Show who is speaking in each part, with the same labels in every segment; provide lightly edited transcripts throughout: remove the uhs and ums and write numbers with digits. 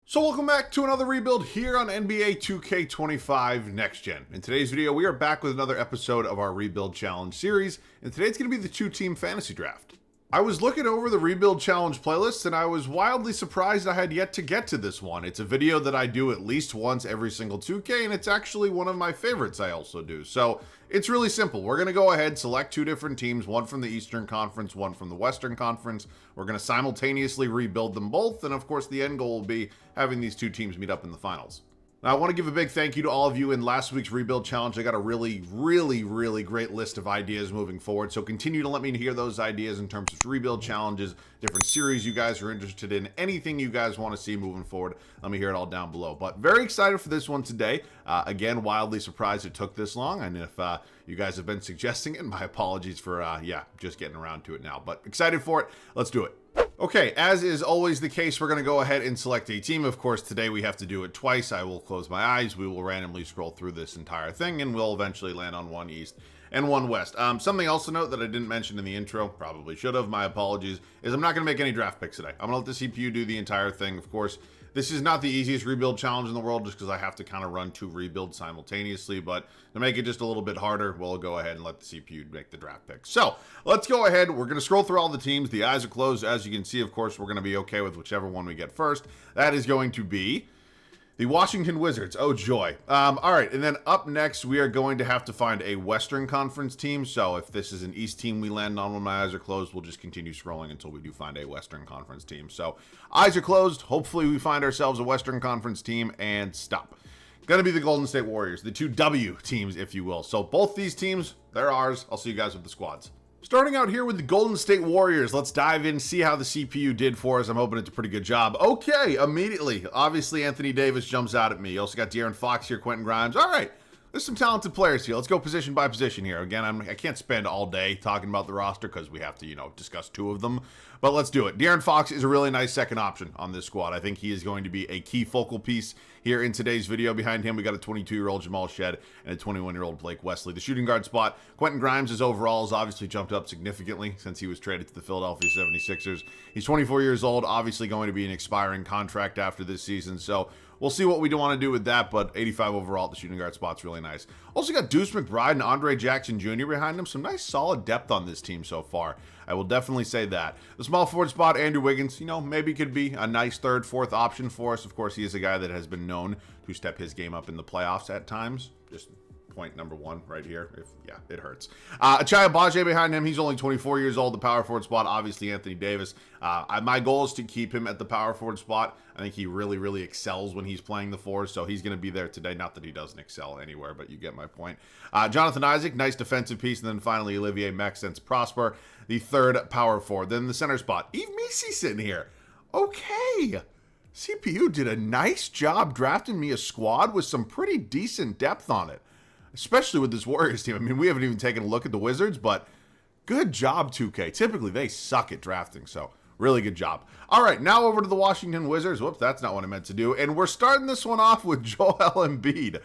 Speaker 1: So welcome back to another rebuild here on NBA 2K25 Next Gen. In today's video, we are back with another episode of our Rebuild Challenge series, and today it's going to be the two-team fantasy draft. I was looking over the Rebuild Challenge playlist, and I was wildly surprised I had yet to get to this one. It's a video that I do at least once every single 2K, and it's actually one of my favorites I also do. So it's really simple. We're going to go ahead, select two different teams, one from the Eastern Conference, one from the Western Conference. We're going to simultaneously rebuild them both, and of course the end goal will be having these two teams meet up in the finals. Now, I want to give a big thank you to all of you in last week's Rebuild Challenge. I got a really great list of ideas moving forward, so continue to let me hear those ideas in terms of Rebuild Challenges, different series you guys are interested in, anything you guys want to see moving forward. Let me hear it all down below. But very excited for this one today. Again, wildly surprised it took this long, and if you guys have been suggesting it, my apologies for, just getting around to it now. But excited for it. Let's do it. Okay, as is always the case, we're going to go ahead and select a team. Of course, today we have to do it twice. I will close my eyes. We will randomly scroll through this entire thing, and we'll eventually land on one East and one West. Something else to note that I didn't mention in the intro, probably should have, my apologies, is I'm not going to make any draft picks today. I'm going to let the CPU do the entire thing. Of course, this is not the easiest rebuild challenge in the world just because I have to kind of run two rebuilds simultaneously, but to make it just a little bit harder, we'll go ahead and let the CPU make the draft picks. So let's go ahead. We're going to scroll through all the teams. The eyes are closed. As you can see, of course, we're going to be okay with whichever one we get first. That is going to be the Washington Wizards. Oh, joy. All right, and then up next, we are going to have to find a Western Conference team. So if this is an East team we land on when my eyes are closed, we'll just continue scrolling until we do find a Western Conference team. So eyes are closed. Hopefully we find ourselves a Western Conference team and stop. Going to be the Golden State Warriors, the two W teams, if you will. So both these teams, they're ours. I'll see you guys with the squads. Starting out here with the Golden State Warriors, let's dive in, see how the CPU did for us. I'm hoping it's a pretty good job. Okay, immediately. Obviously, Anthony Davis jumps out at me. You also got De'Aaron Fox here, Quentin Grimes. All right, there's some talented players here. Let's go position by position here. Again, I can't spend all day talking about the roster because we have to, discuss two of them. But let's do it. De'Aaron Fox is a really nice second option on this squad. I think he is going to be a key focal piece here in today's video. Behind him, we got a 22-year-old Jamal Shed and a 21-year-old Blake Wesley. The shooting guard spot, Quentin Grimes' overall has obviously jumped up significantly since he was traded to the Philadelphia 76ers. He's 24 years old, obviously going to be an expiring contract after this season. So we'll see what we want to do with that, but 85 overall at the shooting guard spot's really nice. Also got Deuce McBride and Andre Jackson Jr. behind him. Some nice solid depth on this team so far. I will definitely say that. The small forward spot, Andrew Wiggins, maybe could be a nice third, fourth option for us. Of course, he is a guy that has been known to step his game up in the playoffs at times. Just point number one right here. It hurts. Achai Agbaje behind him. He's only 24 years old. The power forward spot, obviously Anthony Davis. My goal is to keep him at the power forward spot. I think he really excels when he's playing the four, so he's going to be there today. Not that he doesn't excel anywhere, but you get my point. Jonathan Isaac, nice defensive piece. And then finally, Olivier Maxence Prosper, the third power forward. Then the center spot, Yves Missi sitting here. Okay. CPU did a nice job drafting me a squad with some pretty decent depth on it, especially with this Warriors team. I mean, we haven't even taken a look at the Wizards, but good job, 2K. Typically, they suck at drafting, so really good job. All right, now over to the Washington Wizards. Whoops, that's not what I meant to do. And we're starting this one off with Joel Embiid.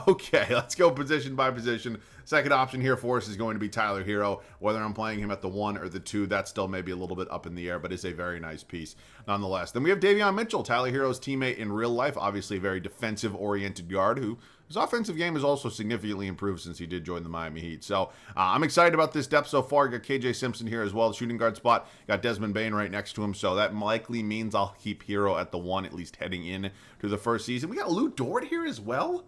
Speaker 1: Okay, let's go position by position. Second option here for us is going to be Tyler Hero. Whether I'm playing him at the 1 or the 2, that's still maybe a little bit up in the air, but it's a very nice piece nonetheless. Then we have Davion Mitchell, Tyler Hero's teammate in real life. Obviously a very defensive-oriented guard who his offensive game has also significantly improved since he did join the Miami Heat. So I'm excited about this depth so far. Got KJ Simpson here as well, the shooting guard spot. Got Desmond Bane right next to him, so that likely means I'll keep Hero at the 1, at least heading in to the first season. We got Lou Dort here as well.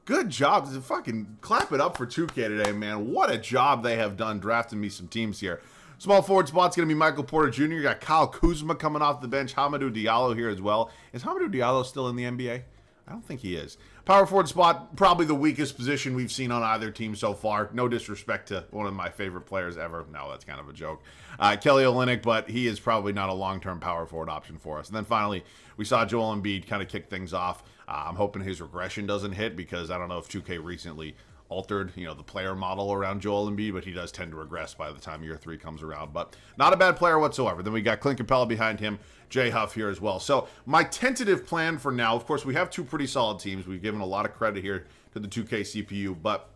Speaker 1: Good job. Fucking clap it up for 2K today, man. What a job they have done drafting me some teams here. Small forward spot's going to be Michael Porter Jr. You got Kyle Kuzma coming off the bench. Hamidou Diallo here as well. Is Hamidou Diallo still in the NBA? I don't think he is. Power forward spot, probably the weakest position we've seen on either team so far. No disrespect to one of my favorite players ever. No, that's kind of a joke. Kelly Olynyk, but he is probably not a long-term power forward option for us. And then finally, we saw Joel Embiid kind of kick things off. I'm hoping his regression doesn't hit because I don't know if 2K recently altered, the player model around Joel Embiid, but he does tend to regress by the time year 3 comes around. But not a bad player whatsoever. Then we got Clint Capella behind him, Jay Huff here as well. So my tentative plan for now, of course, we have two pretty solid teams. We've given a lot of credit here to the 2K CPU, but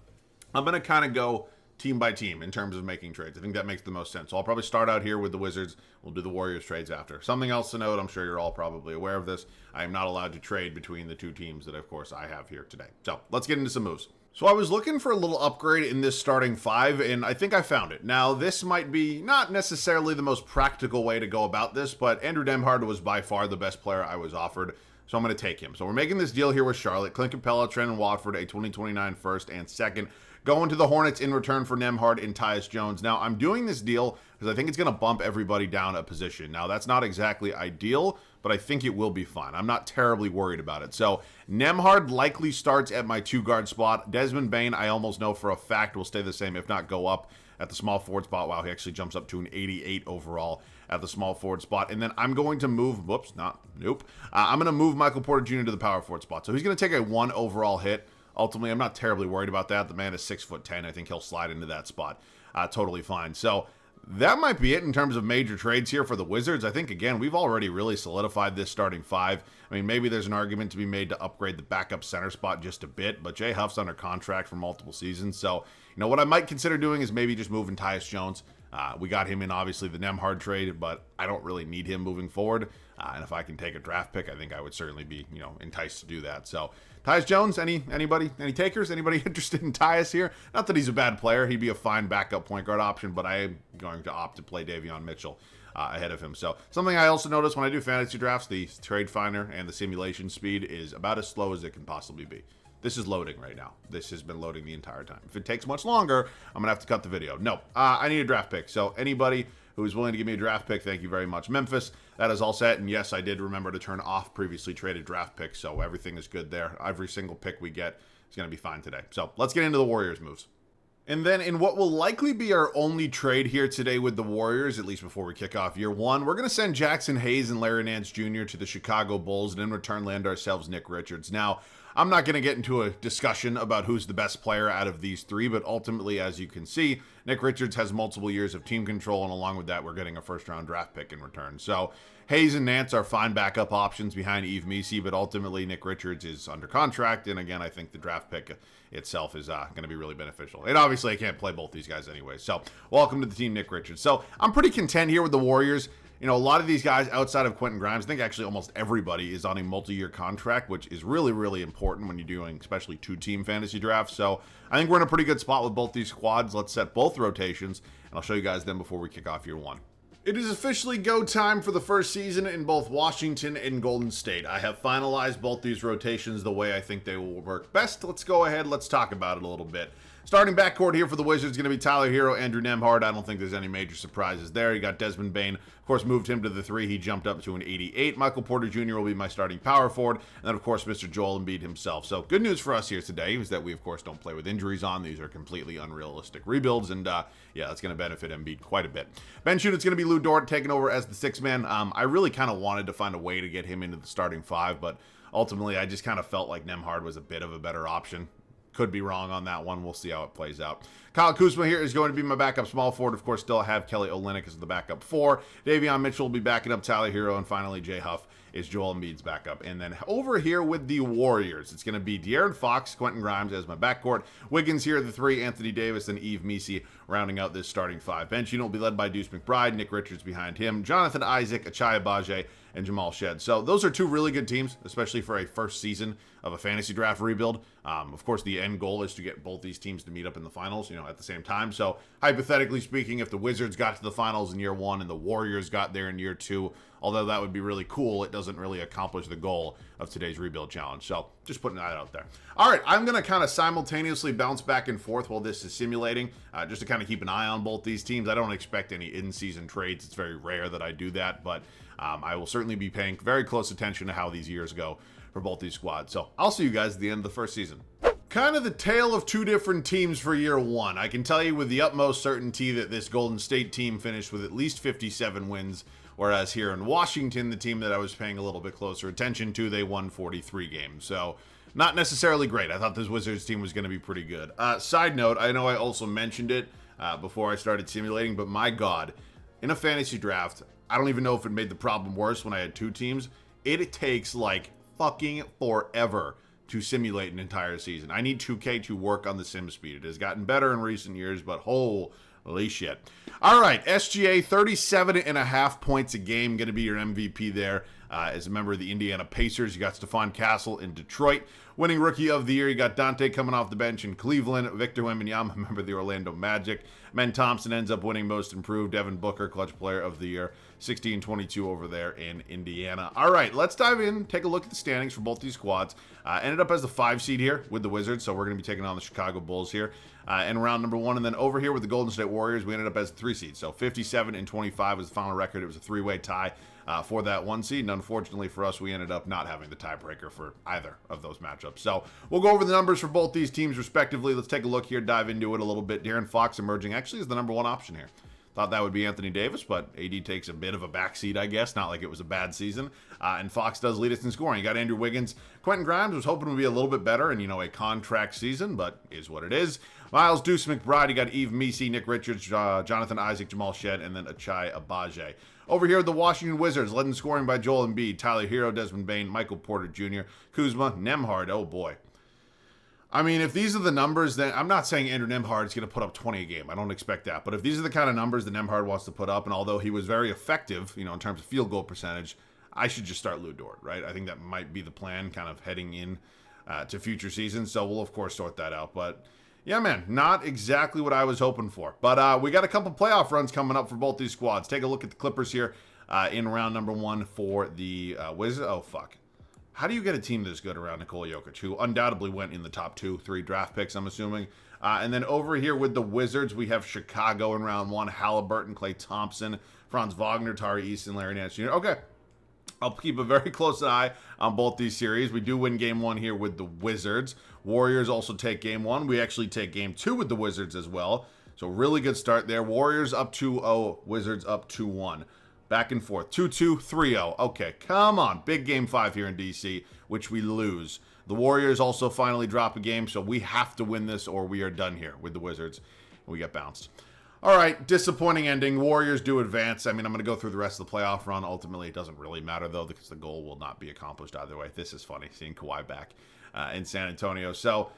Speaker 1: I'm going to kind of go team by team in terms of making trades. I think that makes the most sense. So I'll probably start out here with the Wizards. We'll do the Warriors trades after. Something else to note, I'm sure you're all probably aware of this. I am not allowed to trade between the two teams that, of course, I have here today. So let's get into some moves. So I was looking for a little upgrade in this starting five, and I think I found it. Now, this might be not necessarily the most practical way to go about this, but Andrew Nembhard was by far the best player I was offered, so I'm going to take him. So we're making this deal here with Charlotte. Clint Capella, Trent Watford, a 2029 first and second, going to the Hornets in return for Nembhard and Tyus Jones. Now, I'm doing this deal because I think it's going to bump everybody down a position. Now, that's not exactly ideal, but I think it will be fine. I'm not terribly worried about it. So Nembhard likely starts at my 2-guard spot. Desmond Bane, I almost know for a fact, will stay the same, if not go up at the small forward spot. Wow, he actually jumps up to an 88 overall at the small forward spot. And then I'm going to move, I'm going to move Michael Porter Jr. to the power forward spot. So he's going to take a 1 overall hit. Ultimately, I'm not terribly worried about that. The man is 6'10". I think he'll slide into that spot totally fine. So that might be it in terms of major trades here for the Wizards. I think, again, we've already really solidified this starting five. I mean, maybe there's an argument to be made to upgrade the backup center spot just a bit, but Jay Huff's under contract for multiple seasons. So, what I might consider doing is maybe just moving Tyus Jones. We got him in, obviously, the Nembhard trade, but I don't really need him moving forward. And if I can take a draft pick, I think I would certainly be, enticed to do that. So, Tyus Jones, anybody, any takers? Anybody interested in Tyus here? Not that he's a bad player. He'd be a fine backup point guard option, but I am going to opt to play Davion Mitchell ahead of him. So, something I also notice when I do fantasy drafts, the trade finder and the simulation speed is about as slow as it can possibly be. This is loading right now. This has been loading the entire time. If it takes much longer, I'm going to have to cut the video. No, I need a draft pick. So anybody who is willing to give me a draft pick, thank you very much. Memphis, that is all set. And yes, I did remember to turn off previously traded draft picks. So everything is good there. Every single pick we get is going to be fine today. So let's get into the Warriors moves. And then in what will likely be our only trade here today with the Warriors, at least before we kick off year one, we're going to send Jackson Hayes and Larry Nance Jr. to the Chicago Bulls and in return land ourselves Nick Richards. Now, I'm not going to get into a discussion about who's the best player out of these three, but ultimately, as you can see, Nick Richards has multiple years of team control, and along with that, we're getting a first-round draft pick in return. So Hayes and Nance are fine backup options behind Yves Missi, but ultimately, Nick Richards is under contract, and again, I think the draft pick itself is going to be really beneficial. And obviously, I can't play both these guys anyway, so welcome to the team, Nick Richards. So I'm pretty content here with the Warriors. A lot of these guys outside of Quentin Grimes, I think actually almost everybody is on a multi-year contract, which is really, really important when you're doing especially two-team fantasy drafts. So I think we're in a pretty good spot with both these squads. Let's set both rotations, and I'll show you guys them before we kick off year one. It is officially go time for the first season in both Washington and Golden State. I have finalized both these rotations the way I think they will work best. Let's go ahead. Let's talk about it a little bit. Starting backcourt here for the Wizards is going to be Tyler Hero, Andrew Nembhard. I don't think there's any major surprises there. You got Desmond Bane, of course, moved him to the 3. He jumped up to an 88. Michael Porter Jr. will be my starting power forward. And then, of course, Mr. Joel Embiid himself. So good news for us here today is that we, of course, don't play with injuries on. These are completely unrealistic rebuilds. And, yeah, that's going to benefit Embiid quite a bit. Bench unit's going to be Lou Dort taking over as the 6th man. I really kind of wanted to find a way to get him into the starting 5, but ultimately I just kind of felt like Nembhard was a bit of a better option. Could be wrong on that one. We'll see how it plays out. Kyle Kuzma here is going to be my backup small forward. Of course, still have Kelly Olynyk as the backup 4. Davion Mitchell will be backing up Tyler Hero. And finally, Jay Huff is Joel Embiid's backup. And then over here with the Warriors, it's going to be De'Aaron Fox, Quentin Grimes as my backcourt. Wiggins here at the 3, Anthony Davis, and Yves Missi rounding out this starting 5. Bench unit will be led by Deuce McBride, Nick Richards behind him, Jonathan Isaac, Achai Agbaje, and Jamal Shed. So those are two really good teams, especially for a first season of a fantasy draft rebuild. Of course, the end goal is to get both these teams to meet up in the finals, at the same time. So hypothetically speaking, if the Wizards got to the finals in year 1 and the Warriors got there in year 2, although that would be really cool, it doesn't really accomplish the goal of today's rebuild challenge. So just putting that out there. All right, I'm going to kind of simultaneously bounce back and forth while this is simulating, just to kind of keep an eye on both these teams. I don't expect any in-season trades. It's very rare that I do that, but I will certainly be paying very close attention to how these years go for both these squads. So I'll see you guys at the end of the first season. Kind of the tale of two different teams for year 1. I can tell you with the utmost certainty that this Golden State team finished with at least 57 wins, whereas here in Washington, the team that I was paying a little bit closer attention to, they won 43 games. So not necessarily great. I thought this Wizards team was going to be pretty good. Side note, I know I also mentioned it before I started simulating, but my God, in a fantasy draft, I don't even know if it made the problem worse when I had two teams. It takes like fucking forever to simulate an entire season. I need 2K to work on the sim speed. It has gotten better in recent years, but holy shit. All right, SGA, 37.5 points a game, going to be your MVP there. As a member of the Indiana Pacers, you got Stephon Castle in Detroit. Winning Rookie of the Year, you got Dante coming off the bench in Cleveland. Victor Wembanyama, member of the Orlando Magic. Men Thompson ends up winning Most Improved. Devin Booker, Clutch Player of the Year. 16-22 over there in Indiana. All right, let's dive in, take a look at the standings for both these squads. Ended up as the 5 seed here with the Wizards, so we're going to be taking on the Chicago Bulls here in round number 1. And then over here with the Golden State Warriors, we ended up as the 3 seed. So 57-25 was the final record. It was a 3-way tie for that 1 seed. And unfortunately for us, we ended up not having the tiebreaker for either of those matchups. So we'll go over the numbers for both these teams respectively. Let's take a look here, dive into it a little bit. De'Aaron Fox emerging actually as the number 1 option here. Thought that would be Anthony Davis, but AD takes a bit of a backseat, I guess. Not like it was a bad season. And Fox does lead us in scoring. You got Andrew Wiggins. Quentin Grimes was hoping to be a little bit better in, a contract season, but is what it is. Miles Deuce McBride. You got Yves Missi, Nick Richards, Jonathan Isaac, Jamal Shed, and then Achai Abaje. Over here, the Washington Wizards, led in scoring by Joel Embiid, Tyler Hero, Desmond Bane, Michael Porter Jr., Kuzma, Nembhard. Oh, boy. I mean, if these are the numbers, then I'm not saying Andrew Nembhard is going to put up 20 a game. I don't expect that. But if these are the kind of numbers that Nembhard wants to put up, and although he was very effective, in terms of field goal percentage, I should just start Lou Dort, right? I think that might be the plan kind of heading in to future seasons. So we'll, of course, sort that out. But yeah, man, not exactly what I was hoping for. But we got a couple playoff runs coming up for both these squads. Take a look at the Clippers here in round number 1 for the Wizards. Oh, fuck. How do you get a team this good around Nikola Jokic, who undoubtedly went in the top 2-3 draft picks, I'm assuming? And then over here with the Wizards, we have Chicago in round 1, Halliburton, Klay Thompson, Franz Wagner, Tari Easton, Larry Nance Jr. Okay, I'll keep a very close eye on both these series. We do win game 1 here with the Wizards. Warriors also take game 1. We actually take game 2 with the Wizards as well. So really good start there. Warriors up 2-0, Wizards up 2-1. Back and forth. 2-2, 3-0. Okay, come on. Big game 5 here in DC, which we lose. The Warriors also finally drop a game, so we have to win this or we are done here with the Wizards. We get bounced. All right, disappointing ending. Warriors do advance. I mean, I'm going to go through the rest of the playoff run. Ultimately, it doesn't really matter, though, because the goal will not be accomplished either way. This is funny, seeing Kawhi back in San Antonio. So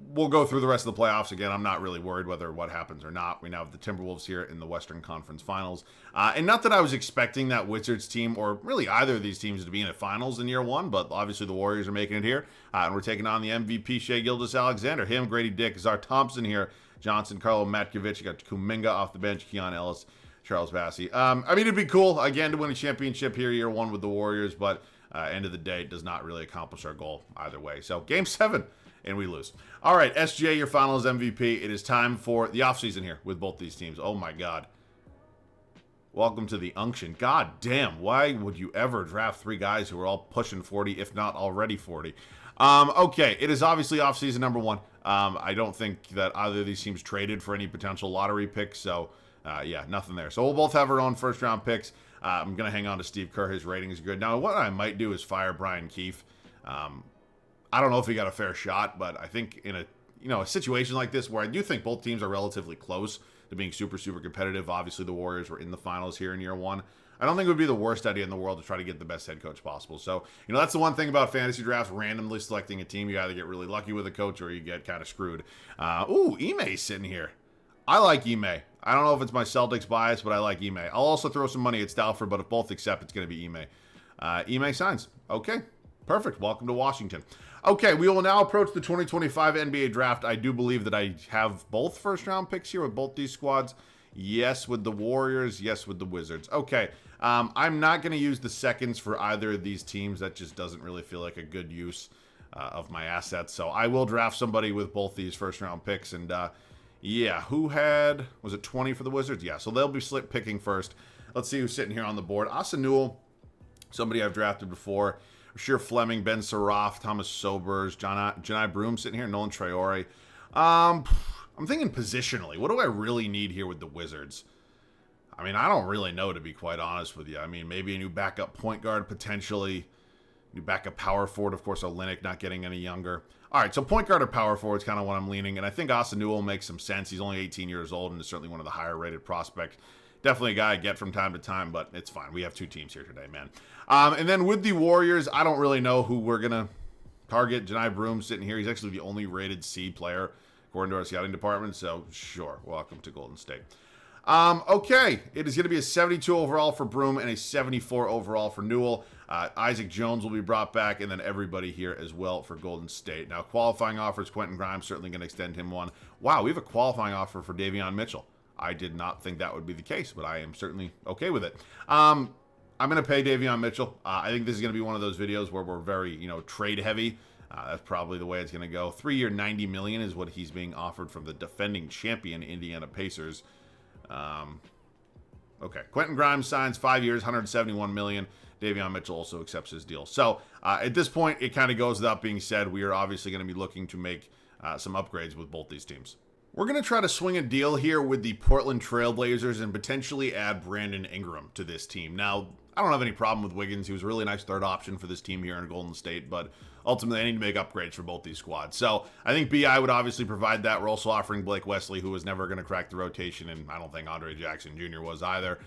Speaker 1: we'll go through the rest of the playoffs again. I'm not really worried whether what happens or not. We now have the Timberwolves here in the Western Conference Finals. And not that I was expecting that Wizards team, or really either of these teams, to be in the finals in year 1, but obviously the Warriors are making it here. And we're taking on the MVP, Shai Gilgeous-Alexander. Him, Grady Dick, Zar Thompson here. Johnson, Carlo Matkovic. You got Kuminga off the bench, Keon Ellis, Charles Bassey. I mean, it'd be cool, again, to win a championship here year 1 with the Warriors, but end of the day, it does not really accomplish our goal either way. So game 7. And we lose. All right, SGA, your finals MVP. It is time for the offseason here with both these teams. Oh, my God. Welcome to the unction. God damn, why would you ever draft 3 guys who are all pushing 40, if not already 40? Okay, it is obviously offseason number 1. I don't think that either of these teams traded for any potential lottery picks. So, yeah, nothing there. So we'll both have our own first-round picks. I'm going to hang on to Steve Kerr. His rating is good. Now, what I might do is fire Brian Keefe. I don't know if he got a fair shot, but I think in a situation like this where I do think both teams are relatively close to being super, super competitive. Obviously, the Warriors were in the finals here in year 1. I don't think it would be the worst idea in the world to try to get the best head coach possible. So, that's the one thing about fantasy drafts, randomly selecting a team. You either get really lucky with a coach or you get kind of screwed. Ime's sitting here. I like Ime. I don't know if it's my Celtics bias, but I like Ime. I'll also throw some money at Stafford, but if both accept, it's going to be Ime. Ime signs. Okay. Perfect. Welcome to Washington. Okay, we will now approach the 2025 NBA draft. I do believe that I have both first-round picks here with both these squads. Yes, with the Warriors. Yes, with the Wizards. Okay, I'm not going to use the seconds for either of these teams. That just doesn't really feel like a good use of my assets. So I will draft somebody with both these first-round picks. And, yeah, who had, was it 20 for the Wizards? Yeah, so they'll be slip picking first. Let's see who's sitting here on the board. Asa Newell, somebody I've drafted before. Rashir Fleming, Ben Saraf, Thomas Sobers, Janai Broom sitting here, Nolan Traore. I'm thinking positionally. What do I really need here with the Wizards? I mean, I don't really know, to be quite honest with you. I mean, maybe a new backup point guard, potentially. New backup power forward. Of course, Olynyk not getting any younger. All right, so point guard or power forward is kind of what I'm leaning. And I think Asa Newell makes some sense. He's only 18 years old and is certainly one of the higher-rated prospects. Definitely a guy I get from time to time, but it's fine. We have 2 teams here today, man. And then with the Warriors, I don't really know who we're going to Target, Janai Broom sitting here. He's actually the only rated C player according to our scouting department. So, sure. Welcome to Golden State. Okay. It is going to be a 72 overall for Broom and a 74 overall for Newell. Isaac Jones will be brought back, and then everybody here as well for Golden State. Now, qualifying offers, Quentin Grimes certainly going to extend him one. Wow, we have a qualifying offer for Davion Mitchell. I did not think that would be the case, but I am certainly okay with it. I'm going to pay Davion Mitchell. I think this is going to be one of those videos where we're very, trade heavy. That's probably the way it's going to go. 3-year, $90 million is what he's being offered from the defending champion Indiana Pacers. Okay, Quentin Grimes signs 5 years, $171 million. Davion Mitchell also accepts his deal. So at this point, it kind of goes without being said. We are obviously going to be looking to make some upgrades with both these teams. We're going to try to swing a deal here with the Portland Trailblazers and potentially add Brandon Ingram to this team. Now, I don't have any problem with Wiggins. He was a really nice third option for this team here in Golden State, but ultimately I need to make upgrades for both these squads. So I think BI would obviously provide that. We're also offering Blake Wesley, who was never going to crack the rotation, and I don't think Andre Jackson Jr. was either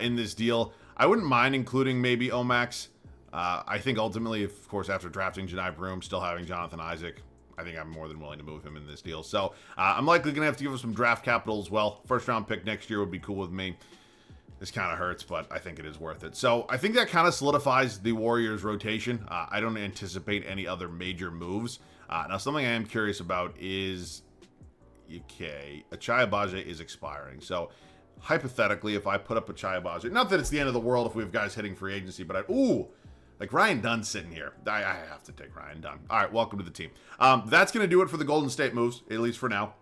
Speaker 1: in this deal. I wouldn't mind including maybe Omax. I think ultimately, of course, after drafting Janai Broom, still having Jonathan Isaac, I think I'm more than willing to move him in this deal. So I'm likely going to have to give him some draft capital as well. First round pick next year would be cool with me. This kind of hurts, but I think it is worth it. So I think that kind of solidifies the Warriors rotation. I don't anticipate any other major moves. Now, something I am curious about is, okay, Achai Agbaji is expiring. So hypothetically, if I put up Achai Agbaji, not that it's the end of the world if we have guys hitting free agency, but like Ryan Dunn's sitting here. I have to take Ryan Dunn. All right, welcome to the team. That's going to do it for the Golden State moves, at least for now.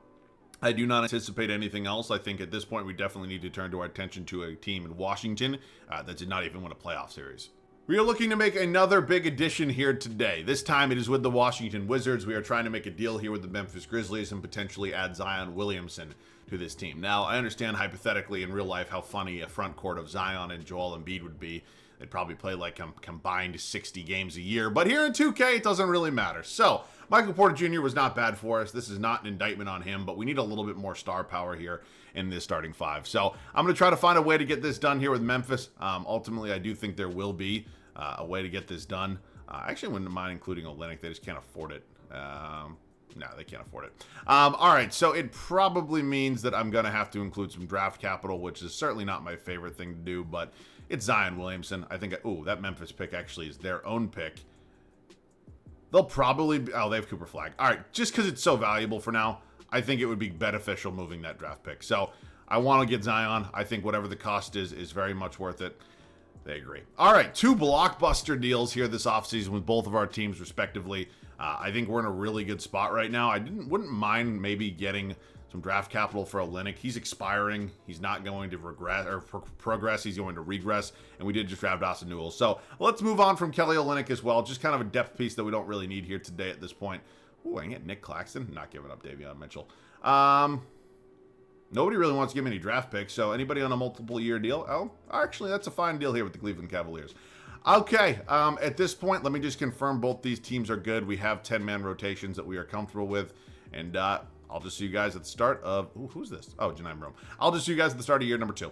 Speaker 1: I do not anticipate anything else. I think at this point we definitely need to turn to our attention to a team in Washington that did not even win a playoff series. We are looking to make another big addition here today. This time it is with the Washington Wizards. We are trying to make a deal here with the Memphis Grizzlies and potentially add Zion Williamson to this team. Now, I understand hypothetically in real life how funny a front court of Zion and Joel Embiid would be. They'd probably play like combined 60 games a year. But here in 2K, it doesn't really matter. So, Michael Porter Jr. was not bad for us. This is not an indictment on him, but we need a little bit more star power here in this starting five. So, I'm going to try to find a way to get this done here with Memphis. Ultimately, I do think there will be a way to get this done. I actually wouldn't mind including Olynyk. They just can't afford it. No, they can't afford it. All right, so it probably means that I'm going to have to include some draft capital, which is certainly not my favorite thing to do, but it's Zion Williamson. I think, that Memphis pick actually is their own pick. They'll probably, they have Cooper Flag. All right, just because it's so valuable for now, I think it would be beneficial moving that draft pick. So I want to get Zion. I think whatever the cost is very much worth it. They agree. All right, 2 blockbuster deals here this offseason with both of our teams respectively. I think we're in a really good spot right now. I wouldn't mind maybe getting some draft capital for Olynyk. He's expiring. He's not going to regress or progress. He's going to regress. And we did just draft Austin Newell. So let's move on from Kelly Olynyk as well. Just kind of a depth piece that we don't really need here today at this point. Ooh, I can get Nick Claxton. Not giving up Davion Mitchell. Nobody really wants to give me any draft picks. So anybody on a multiple year deal? Oh, actually, that's a fine deal here with the Cleveland Cavaliers. Okay, at this point, let me just confirm both these teams are good. We have 10-man rotations that we are comfortable with. And I'll just see you guys at the start of... Ooh, who's this? Oh, Janai Broom. I'll just see you guys at the start of year number 2.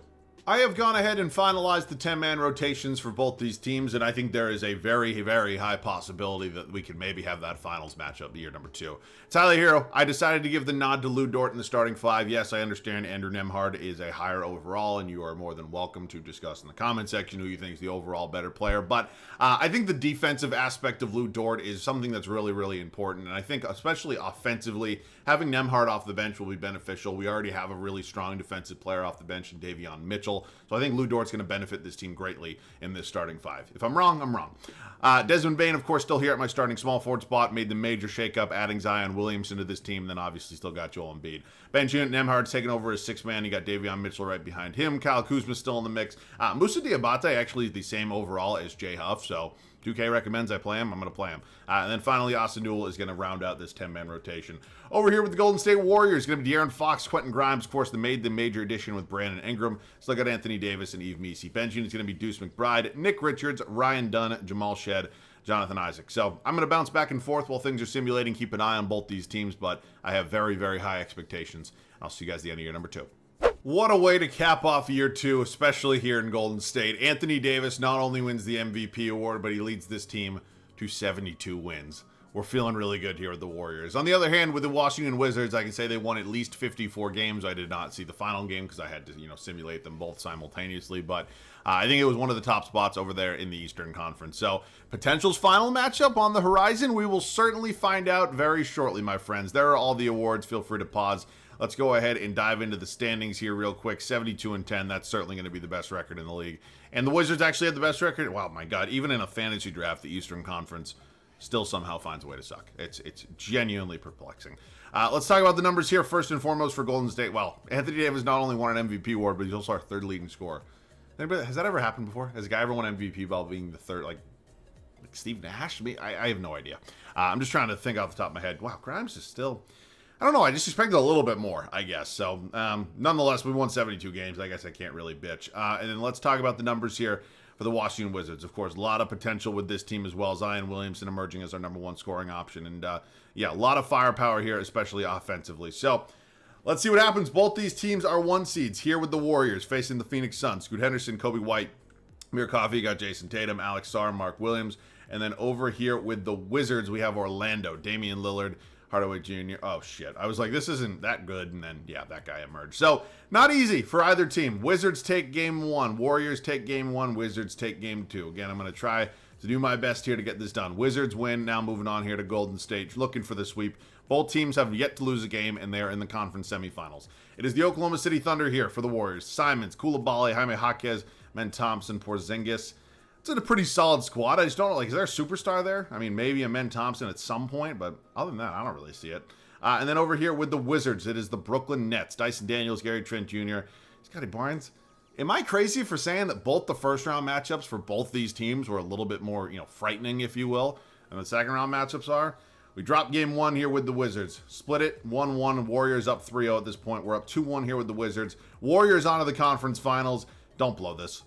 Speaker 1: I have gone ahead and finalized the 10-man rotations for both these teams, and I think there is a very, very high possibility that we could maybe have that finals matchup year number 2. Tyler Hero, I decided to give the nod to Lou Dort in the starting 5. Yes, I understand Andrew Nembhard is a higher overall, and you are more than welcome to discuss in the comment section who you think is the overall better player. But I think the defensive aspect of Lou Dort is something that's really, really important, and I think especially offensively, having Nembhard off the bench will be beneficial. We already have a really strong defensive player off the bench in Davion Mitchell. So I think Lou Dort's going to benefit this team greatly in this starting 5. If I'm wrong, I'm wrong. Desmond Bane, of course, still here at my starting small forward spot. Made the major shakeup, adding Zion Williamson to this team. And then obviously still got Joel Embiid. Bench unit, Nembhard's taking over as 6-man. You got Davion Mitchell right behind him. Kyle Kuzma's still in the mix. Moussa Diabate actually is the same overall as Jay Huff. So 2K recommends I play him. I'm going to play him. And then finally, Austin Newell is going to round out this 10-man rotation. Over here with the Golden State Warriors, going to be De'Aaron Fox, Quentin Grimes, of course, the major addition with Brandon Ingram. Still got Anthony Davis and Yves Missi. Bench unit is going to be Deuce McBride, Nick Richards, Ryan Dunn, Jamal Shed, Jonathan Isaac. So I'm going to bounce back and forth while things are simulating. Keep an eye on both these teams, but I have very, very high expectations. I'll see you guys at the end of year number 2. What a way to cap off year 2, especially here in Golden State. Anthony Davis not only wins the MVP award, but he leads this team to 72 wins. we're feeling really good here with the Warriors. On the other hand, with the Washington Wizards, I can say they won at least 54 games. I did not see the final game because I had to, simulate them both simultaneously. But I think it was one of the top spots over there in the Eastern Conference. So, potential's final matchup on the horizon. We will certainly find out very shortly, my friends. There are all the awards. Feel free to pause. Let's go ahead and dive into the standings here real quick. 72-10. That's certainly going to be the best record in the league. And the Wizards actually had the best record. Wow, my God. Even in a fantasy draft, the Eastern Conference still somehow finds a way to suck. It's genuinely perplexing. Let's talk about the numbers here. First and foremost for Golden State. Well, Anthony Davis not only won an MVP award, but he's also our third leading scorer. Has that ever happened before? Has a guy ever won MVP while being the third, like Steve Nash? I have no idea. I'm just trying to think off the top of my head. Wow, Grimes is still... I don't know. I just expected a little bit more, I guess. So, nonetheless, we won 72 games. I guess I can't really bitch. And then let's talk about the numbers here for the Washington Wizards. Of course, a lot of potential with this team as well. Zion Williamson emerging as our number one scoring option. And, yeah, a lot of firepower here, especially offensively. So, let's see what happens. Both these teams are 1 seeds here with the Warriors facing the Phoenix Suns. Scoot Henderson, Kobe White, Amir Coffey, got Jason Tatum, Alex Sarr, Mark Williams. And then over here with the Wizards, we have Orlando, Damian Lillard, Hardaway Jr. Oh, shit. I was like, this isn't that good. And then, yeah, that guy emerged. So, not easy for either team. Wizards take game 1. Warriors take game 1. Wizards take game 2. Again, I'm going to try to do my best here to get this done. Wizards win. Now moving on here to Golden State. Looking for the sweep. Both teams have yet to lose a game, and they're in the conference semifinals. It is the Oklahoma City Thunder here for the Warriors. Simons, Coulibaly, Jaime Jaquez, Men Thompson, Porzingis. It's a pretty solid squad. I just don't know, like, is there a superstar there? I mean, maybe a Men Thompson at some point, but other than that, I don't really see it. And then over here with the Wizards, it is the Brooklyn Nets. Dyson Daniels, Gary Trent Jr., Scotty Barnes. Am I crazy for saying that both the first-round matchups for both these teams were a little bit more, frightening, if you will, than the second-round matchups are? We dropped game 1 here with the Wizards. Split it, 1-1. Warriors up 3-0 at this point. We're up 2-1 here with the Wizards. Warriors on to the conference finals. Don't blow this.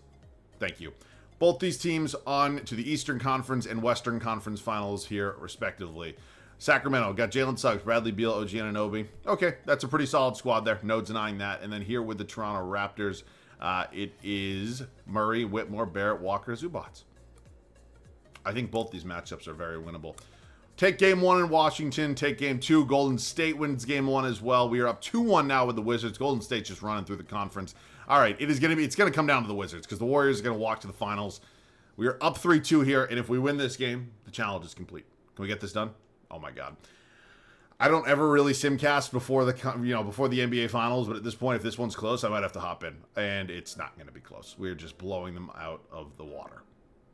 Speaker 1: Thank you. Both these teams on to the Eastern Conference and Western Conference finals here, respectively. Sacramento got Jalen Suggs, Bradley Beal, OG Anunoby. Okay, that's a pretty solid squad there. No denying that. And then here with the Toronto Raptors, it is Murray, Whitmore, Barrett, Walker, Zubats. I think both these matchups are very winnable. Take game 1 in Washington. Take game 2. Golden State wins game 1 as well. We are up 2-1 now with the Wizards. Golden State's just running through the conference. All right, it's going to come down to the Wizards because the Warriors are going to walk to the finals. We are up 3-2 here, and if we win this game, the challenge is complete. Can we get this done? Oh my God. I don't ever really simcast before the NBA finals, but at this point, if this one's close, I might have to hop in, and it's not going to be close. We're just blowing them out of the water.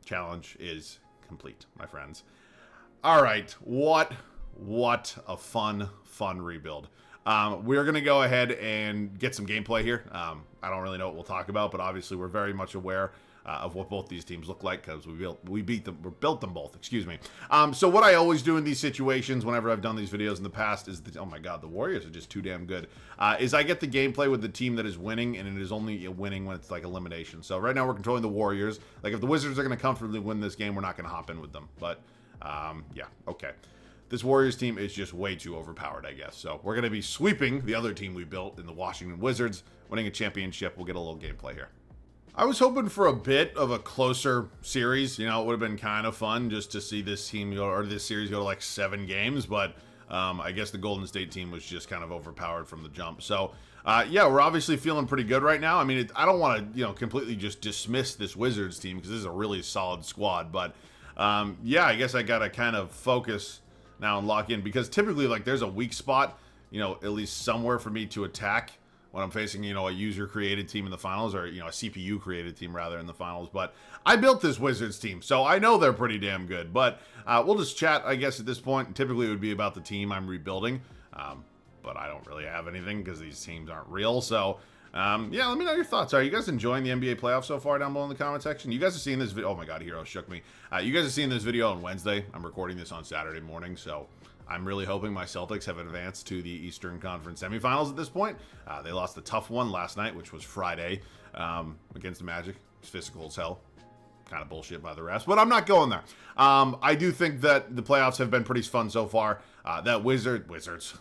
Speaker 1: Challenge is complete, my friends. All right, what a fun rebuild. We're going to go ahead and get some gameplay here. I don't really know what we'll talk about, but obviously we're very much aware of what both these teams look like because we built them both, excuse me. So what I always do in these situations whenever I've done these videos in the past is, oh my God, the Warriors are just too damn good, is I get the gameplay with the team that is winning, and it is only winning when it's like elimination. So right now we're controlling the Warriors. Like if the Wizards are going to comfortably win this game, we're not going to hop in with them. But yeah, okay. This Warriors team is just way too overpowered, I guess. So we're going to be sweeping the other team we built in the Washington Wizards, winning a championship. We'll get a little gameplay here. I was hoping for a bit of a closer series. It would have been kind of fun just to see this team this series go to like 7 games. But I guess the Golden State team was just kind of overpowered from the jump. So yeah, we're obviously feeling pretty good right now. I mean, I don't want to completely just dismiss this Wizards team because this is a really solid squad. But yeah, I guess I got to kind of focus now and lock in because typically like there's a weak spot, at least somewhere for me to attack when I'm facing, a user created team in the finals or, a CPU created team rather in the finals. But I built this Wizards team, so I know they're pretty damn good. But we'll just chat, I guess, at this point. Typically it would be about the team I'm rebuilding, but I don't really have anything because these teams aren't real. So yeah, let me know your thoughts. Are you guys enjoying the NBA playoffs so far down below in the comment section? You guys have seen this video. Oh my God, Hero shook me. You guys have seen this video on Wednesday. I'm recording this on Saturday morning, so I'm really hoping my Celtics have advanced to the Eastern Conference semifinals at this point. They lost a tough one last night, which was Friday, against the Magic. It's physical as hell. Kind of bullshit by the refs, but I'm not going there. I do think that the playoffs have been pretty fun so far. That Wizards,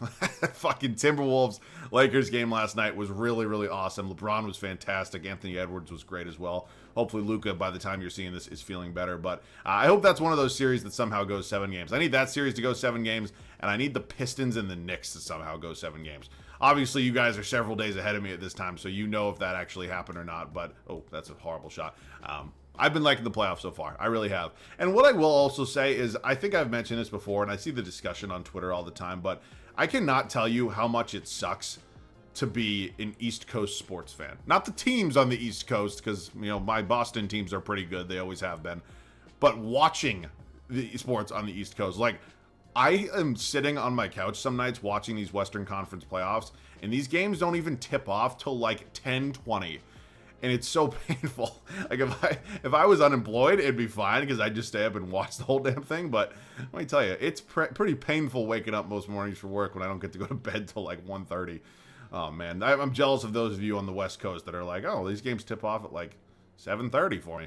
Speaker 1: fucking Timberwolves Lakers game last night was really, really awesome. LeBron was fantastic. Anthony Edwards was great as well. hopefully Luka, by the time you're seeing this, is feeling better. But I hope that's one of those series that somehow goes 7 games. I need that series to go 7 games, and I need the Pistons and the Knicks to somehow go 7 games. Obviously, you guys are several days ahead of me at this time, so you know if that actually happened or not. But, oh, that's a horrible shot. I've been liking the playoffs so far. I really have. And what I will also say is, I think I've mentioned this before, and I see the discussion on Twitter all the time, but I cannot tell you how much it sucks to be an East Coast sports fan. Not the teams on the East Coast, because, you know, my Boston teams are pretty good. They always have been. But watching the sports on the East Coast, like, I am sitting on my couch some nights watching these Western Conference playoffs, and these games don't even tip off till like 10:20. And it's so painful. Like, if I was unemployed, it'd be fine because I'd just stay up and watch the whole damn thing. But let me tell you, it's pretty painful waking up most mornings for work when I don't get to go to bed till like 1:30. Oh, man. I'm jealous of those of you on the West Coast that are like, oh, these games tip off at like 7:30 for me.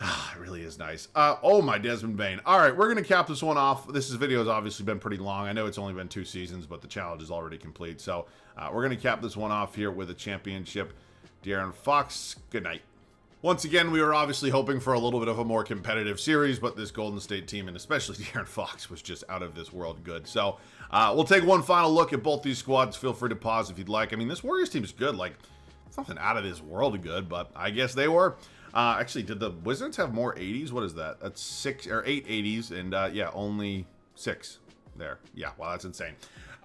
Speaker 1: It really is nice. Oh, my Desmond Bain. All right, we're going to cap this one off. This video has obviously been pretty long. I know it's only been 2 seasons, but the challenge is already complete. So we're going to cap this one off here with a championship. De'Aaron Fox, good night. Once again, we were obviously hoping for a little bit of a more competitive series, but this Golden State team, and especially De'Aaron Fox, was just out of this world good. So we'll take one final look at both these squads. Feel free to pause if you'd like. I mean, this Warriors team is good. Like, something out of this world good, but I guess they were. Actually, did the Wizards have more 80s? What is that? That's 6 or 8 80s, and yeah, only 6 there. Yeah, wow, that's insane.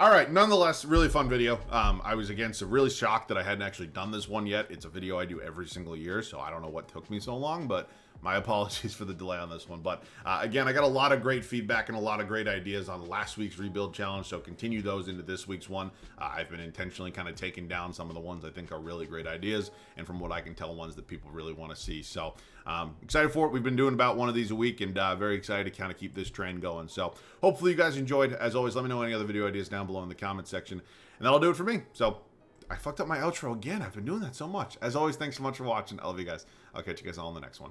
Speaker 1: All right, nonetheless, really fun video. I was, again, so really shocked that I hadn't actually done this one yet. It's a video I do every single year, so I don't know what took me so long, but my apologies for the delay on this one. But again, I got a lot of great feedback and a lot of great ideas on last week's rebuild challenge, so continue those into this week's one. I've been intentionally kind of taking down some of the ones I think are really great ideas, and from what I can tell, ones that people really want to see. So excited for it. We've been doing about one of these a week, and very excited to kind of keep this train going. So hopefully you guys enjoyed. As always, let me know any other video ideas down below in the comment section, and that'll do it for me. So I fucked up my outro again. I've been doing that so much. As always, thanks so much for watching. I love you guys. I'll catch you guys all in the next one.